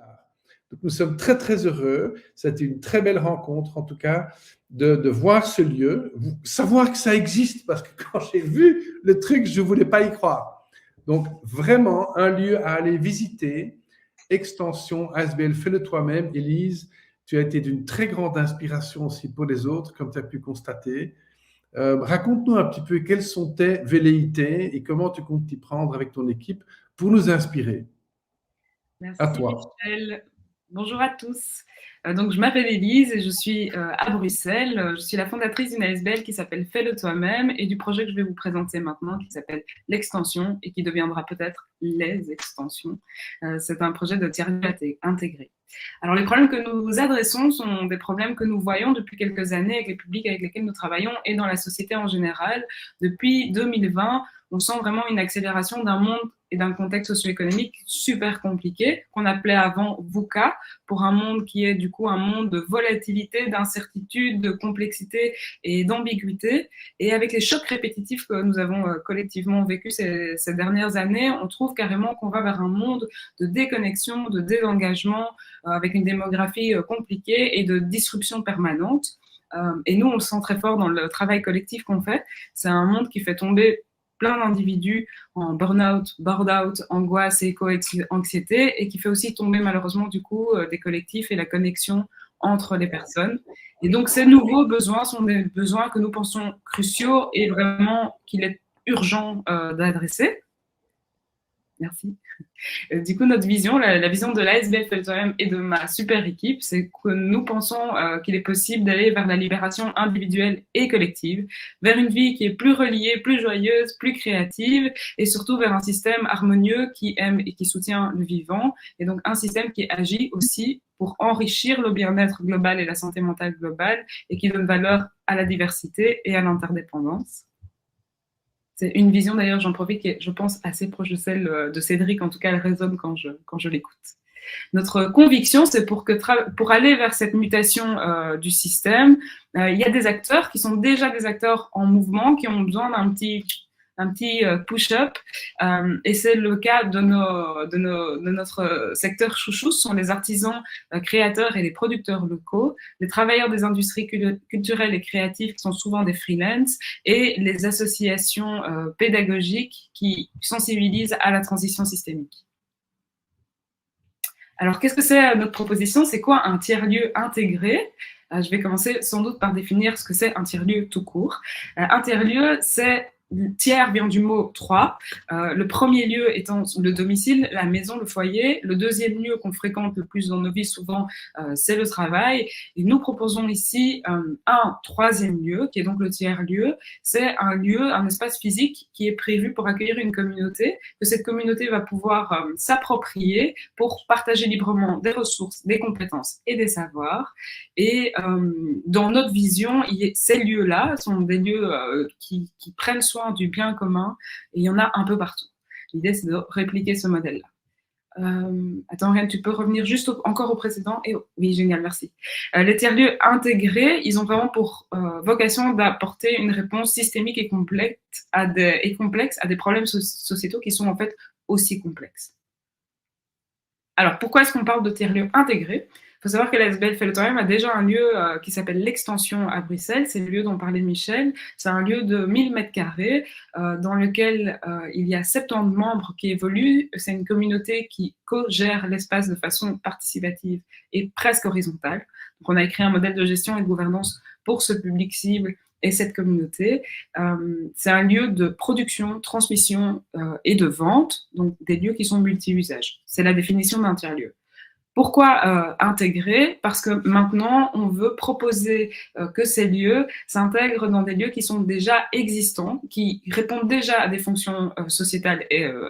art. Donc, nous sommes très, très heureux. C'était une très belle rencontre, en tout cas, de voir ce lieu, savoir que ça existe, parce que quand j'ai vu le truc, je ne voulais pas y croire. Donc, vraiment, un lieu à aller visiter. Extension ASBL, fais-le toi-même. Élise, tu as été d'une très grande inspiration aussi pour les autres, comme tu as pu constater. Raconte-nous un petit peu quelles sont tes velléités et comment tu comptes t'y prendre avec ton équipe pour nous inspirer. Merci À toi. Michel. Bonjour à tous. Donc, je m'appelle Élise et je suis à Bruxelles. Je suis la fondatrice d'une ASBL qui s'appelle Fais-le toi-même et du projet que je vais vous présenter maintenant qui s'appelle l'Extension et qui deviendra peut-être les extensions. C'est un projet de tiers-lieu intégré. Alors, les problèmes que nous adressons sont des problèmes que nous voyons depuis quelques années avec les publics avec lesquels nous travaillons et dans la société en général. Depuis 2020, on sent vraiment une accélération d'un monde et d'un contexte socio-économique super compliqué, qu'on appelait avant VUCA, pour un monde qui est du coup un monde de volatilité, d'incertitude, de complexité et d'ambiguïté. Et avec les chocs répétitifs que nous avons collectivement vécus ces dernières années, on trouve carrément qu'on va vers un monde de déconnexion, de désengagement, avec une démographie compliquée et de disruption permanente. Et nous, on le sent très fort dans le travail collectif qu'on fait. C'est un monde qui fait tomber plein d'individus en burn-out, board-out, angoisse et éco-anxiété, et qui fait aussi tomber malheureusement du coup des collectifs et la connexion entre les personnes. Et donc ces nouveaux besoins sont des besoins que nous pensons cruciaux et vraiment qu'il est urgent d'adresser. Merci. Du coup, notre vision, la vision de l'ASBL Fais-le toi-même et de ma super équipe, c'est que nous pensons qu'il est possible d'aller vers la libération individuelle et collective, vers une vie qui est plus reliée, plus joyeuse, plus créative, et surtout vers un système harmonieux qui aime et qui soutient le vivant, et donc un système qui agit aussi pour enrichir le bien-être global et la santé mentale globale, et qui donne valeur à la diversité et à l'interdépendance. C'est une vision, d'ailleurs, j'en profite, qui est, je pense, assez proche de celle de Cédric. En tout cas, elle résonne quand je l'écoute. Notre conviction, c'est pour aller vers cette mutation du système, il y a des acteurs qui sont déjà des acteurs en mouvement, qui ont besoin d'un petit push-up. Et c'est le cas de notre secteur chouchou, ce sont les artisans créateurs et les producteurs locaux, les travailleurs des industries culturelles et créatives qui sont souvent des freelances, et les associations pédagogiques qui sensibilisent à la transition systémique. Alors, qu'est-ce que c'est notre proposition? C'est quoi un tiers-lieu intégré? Je vais commencer sans doute par définir ce que c'est un tiers-lieu tout court. Un tiers-lieu, c'est tiers vient du mot 3. Le premier lieu étant le domicile, la maison, le foyer. Le deuxième lieu qu'on fréquente le plus dans nos vies souvent, c'est le travail. Et nous proposons ici un troisième lieu, qui est donc le tiers-lieu. C'est un lieu, un espace physique qui est prévu pour accueillir une communauté, que cette communauté va pouvoir s'approprier pour partager librement des ressources, des compétences et des savoirs. Et dans notre vision, ces lieux-là sont des lieux qui prennent soin du bien commun, et il y en a un peu partout. L'idée, c'est de répliquer ce modèle-là. Attends, Rian, tu peux revenir juste encore au précédent? Oui, génial, merci. Les tiers-lieux intégrés, ils ont vraiment pour vocation d'apporter une réponse systémique et complexe à des problèmes sociétaux qui sont en fait aussi complexes. Alors, pourquoi est-ce qu'on parle de tiers-lieux intégrés? Il faut savoir que l'ASBL Fais-le toi-même a déjà un lieu qui s'appelle l'Extension à Bruxelles. C'est le lieu dont parlait Michel. C'est un lieu de 1000 mètres carrés dans lequel il y a 70 membres qui évoluent. C'est une communauté qui co-gère l'espace de façon participative et presque horizontale. Donc, on a écrit un modèle de gestion et de gouvernance pour ce public cible et cette communauté. C'est un lieu de production, transmission et de vente, donc des lieux qui sont multi-usages. C'est la définition d'un tiers-lieu. Pourquoi intégrer? Parce que maintenant, on veut proposer que ces lieux s'intègrent dans des lieux qui sont déjà existants, qui répondent déjà à des fonctions sociétales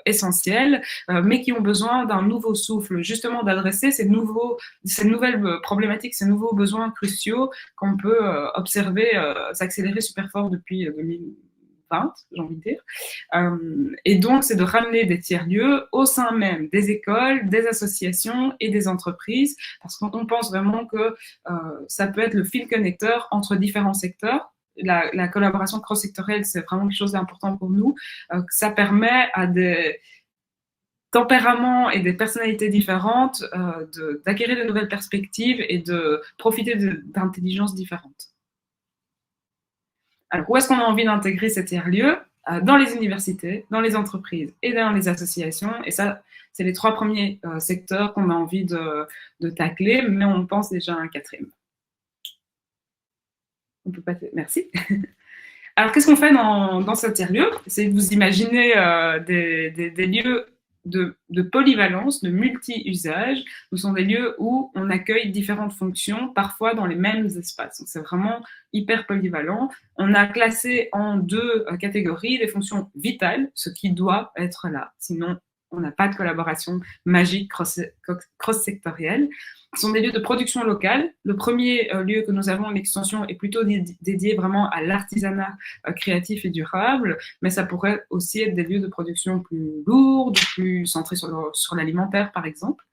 essentielles, mais qui ont besoin d'un nouveau souffle, justement d'adresser ces nouvelles problématiques, ces nouveaux besoins cruciaux qu'on peut observer s'accélérer super fort depuis 2020, j'ai envie de dire. Et donc, c'est de ramener des tiers-lieux au sein même des écoles, des associations et des entreprises, parce qu'on pense vraiment que ça peut être le fil connecteur entre différents secteurs. La collaboration cross-sectorielle, c'est vraiment quelque chose d'important pour nous. Ça permet à des tempéraments et des personnalités différentes, d'acquérir de nouvelles perspectives et de profiter d'intelligences différentes. Alors, où est-ce qu'on a envie d'intégrer ces tiers-lieux? Dans les universités, dans les entreprises et dans les associations. Et ça, c'est les 3 premiers secteurs qu'on a envie de tacler, mais on pense déjà à un 4e. On peut passer. Merci. Alors, qu'est-ce qu'on fait dans ce tiers-lieu? C'est de vous imaginer des lieux de polyvalence, de multi-usage. Ce sont des lieux où on accueille différentes fonctions, parfois dans les mêmes espaces. Donc, c'est vraiment hyper polyvalent. On a classé en 2 catégories les fonctions vitales, ce qui doit être là. Sinon, on n'a pas de collaboration magique cross-sectorielle. Ce sont des lieux de production locale. Le premier lieu que nous avons, l'extension, est plutôt dédié vraiment à l'artisanat créatif et durable, mais ça pourrait aussi être des lieux de production plus lourds, plus centrés sur l'alimentaire, par exemple.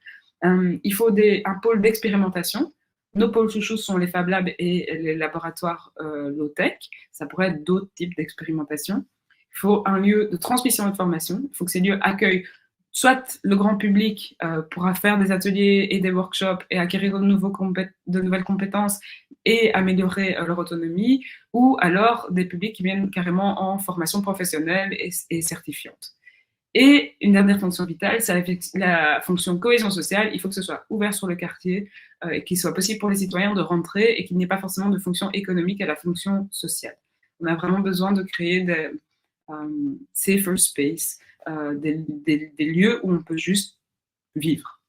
Il faut un pôle d'expérimentation. Nos pôles chouchous sont les Fab Labs et les laboratoires low-tech. Ça pourrait être d'autres types d'expérimentation. Il faut un lieu de transmission de formation. Il faut que ces lieux accueillent soit le grand public pourra faire des ateliers et des workshops et acquérir de nouvelles compétences et améliorer leur autonomie, ou alors des publics qui viennent carrément en formation professionnelle et certifiante. Et une dernière fonction vitale, c'est la fonction cohésion sociale. Il faut que ce soit ouvert sur le quartier et qu'il soit possible pour les citoyens de rentrer et qu'il n'y ait pas forcément de fonction économique à la fonction sociale. On a vraiment besoin de créer des safer space, des lieux où on peut juste vivre.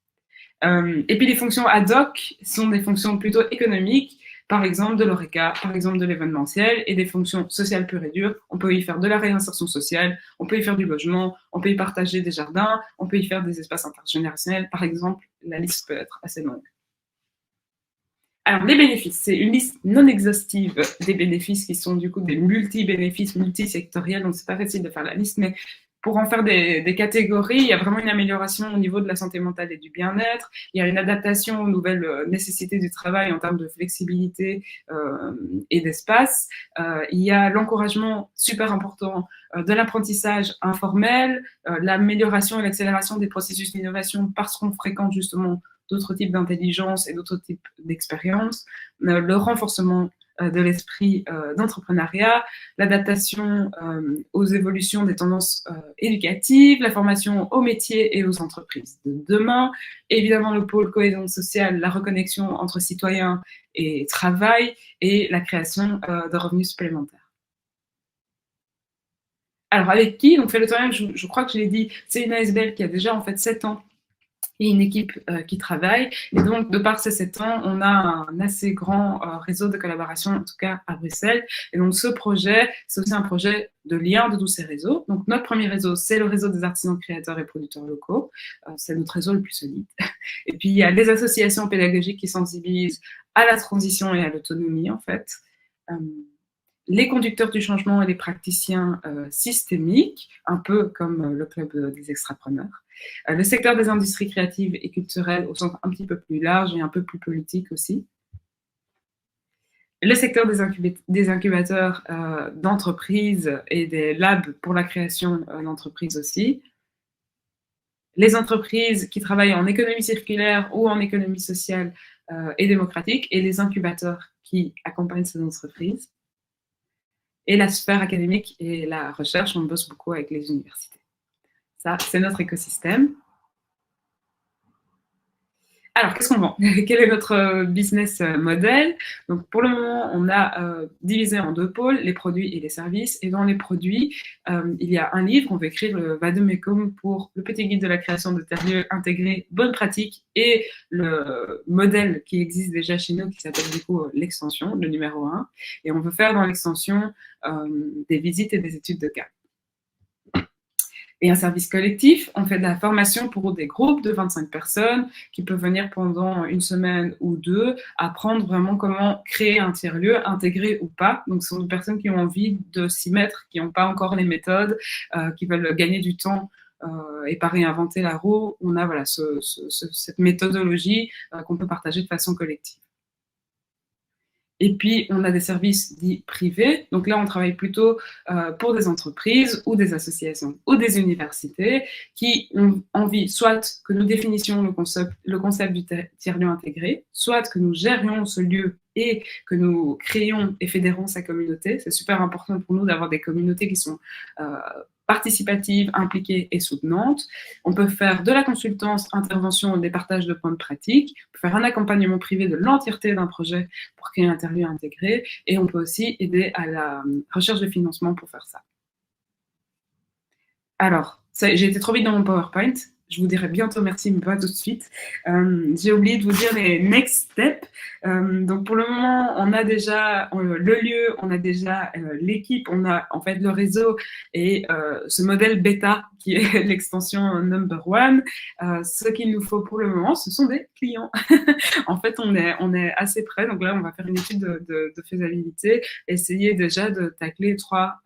Et puis les fonctions ad hoc sont des fonctions plutôt économiques, par exemple de l'ORECA, par exemple de l'événementiel, et des fonctions sociales pures et dures. On peut y faire de la réinsertion sociale, on peut y faire du logement, on peut y partager des jardins, on peut y faire des espaces intergénérationnels, par exemple. La liste peut être assez longue. Alors, les bénéfices, c'est une liste non exhaustive des bénéfices qui sont du coup des multi-bénéfices multisectoriels, donc c'est pas facile de faire la liste, mais pour en faire des catégories, il y a vraiment une amélioration au niveau de la santé mentale et du bien-être, il y a une adaptation aux nouvelles nécessités du travail en termes de flexibilité et d'espace, il y a l'encouragement super important de l'apprentissage informel, l'amélioration et l'accélération des processus d'innovation parce qu'on fréquente justement d'autres types d'intelligence et d'autres types d'expériences, le renforcement de l'esprit d'entrepreneuriat, l'adaptation aux évolutions des tendances éducatives, la formation aux métiers et aux entreprises de demain, évidemment le pôle cohésion sociale, la reconnexion entre citoyens et travail, et la création de revenus supplémentaires. Alors avec qui? Donc Fellow2M, je crois que je l'ai dit, c'est une ASBL qui a déjà en fait 7 ans et une équipe qui travaille. Et donc, de par ces 7 ans, on a un assez grand réseau de collaboration, en tout cas à Bruxelles. Et donc, ce projet, c'est aussi un projet de lien de tous ces réseaux. Donc, notre premier réseau, c'est le réseau des artisans, créateurs et producteurs locaux. C'est notre réseau le plus solide. Et puis, il y a les associations pédagogiques qui sensibilisent à la transition et à l'autonomie, en fait. Les conducteurs du changement et les praticiens systémiques, un peu comme le club des extrapreneurs. Le secteur des industries créatives et culturelles au sens un petit peu plus large et un peu plus politique aussi. Le secteur des incubateurs d'entreprises et des labs pour la création d'entreprises aussi. Les entreprises qui travaillent en économie circulaire ou en économie sociale et démocratique, et les incubateurs qui accompagnent ces entreprises. Et la sphère académique et la recherche, on bosse beaucoup avec les universités. Ça, c'est notre écosystème. Alors, qu'est-ce qu'on vend? Quel est notre business model? Donc, pour le moment, on a divisé en 2 pôles, les produits et les services. Et dans les produits, il y a un livre, on va écrire le Vademecum pour le petit guide de la création de tiers-lieux intégré, bonne pratique, et le modèle qui existe déjà chez nous, qui s'appelle du coup l'extension, le numéro 1. Et on veut faire dans l'extension des visites et des études de cas. Et un service collectif, on fait de la formation pour des groupes de 25 personnes qui peuvent venir pendant 1 semaine ou 2, apprendre vraiment comment créer un tiers-lieu, intégré ou pas. Donc, ce sont des personnes qui ont envie de s'y mettre, qui n'ont pas encore les méthodes, qui veulent gagner du temps et pas réinventer la roue. On a voilà, cette méthodologie qu'on peut partager de façon collective. Et puis, on a des services dits privés. Donc là, on travaille plutôt pour des entreprises ou des associations ou des universités qui ont envie soit que nous définissions le concept du tiers-lieu intégré, soit que nous gérions ce lieu et que nous créons et fédérons sa communauté. C'est super important pour nous d'avoir des communautés qui sont participatives, impliquées et soutenantes. On peut faire de la consultance, intervention, des partages de points de pratique. On peut faire un accompagnement privé de l'entièreté d'un projet pour créer un tiers-lieu intégré. Et on peut aussi aider à la recherche de financement pour faire ça. Alors, j'ai été trop vite dans mon PowerPoint. Je vous dirai bientôt merci, mais pas tout de suite. J'ai oublié de vous dire les next steps. Donc, pour le moment, on a déjà le lieu, on a déjà l'équipe, on a en fait le réseau et ce modèle bêta qui est l'extension number one. Ce qu'il nous faut pour le moment, ce sont des clients. En fait, on est assez près. Donc là, on va faire une étude de faisabilité, essayer déjà de tacler 3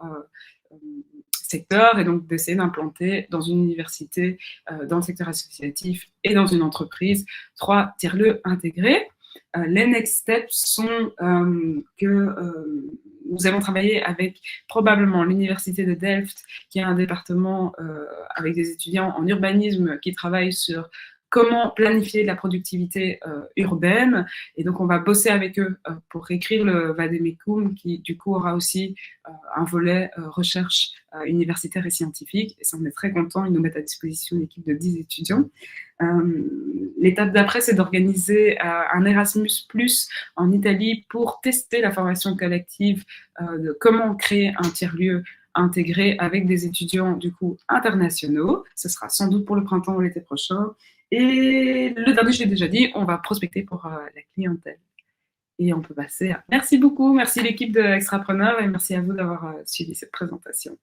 secteur et donc d'essayer d'implanter dans une université, dans le secteur associatif et dans une entreprise 3 tiers-lieux intégrés. Les next steps sont que nous allons travailler avec probablement l'université de Delft, qui a un département avec des étudiants en urbanisme qui travaillent sur comment planifier la productivité urbaine. Et donc, on va bosser avec eux pour écrire le Vademecum, qui, du coup, aura aussi un volet recherche universitaire et scientifique. Et ça, on est très contents. Ils nous mettent à disposition une équipe de 10 étudiants. L'étape d'après, c'est d'organiser un Erasmus+ en Italie pour tester la formation collective de comment créer un tiers-lieu intégré avec des étudiants, du coup, internationaux. Ce sera sans doute pour le printemps ou l'été prochain. Et le dernier, je l'ai déjà dit, on va prospecter pour la clientèle. Et on peut passer à... Merci beaucoup, merci l'équipe de Extrapreneur et merci à vous d'avoir suivi cette présentation.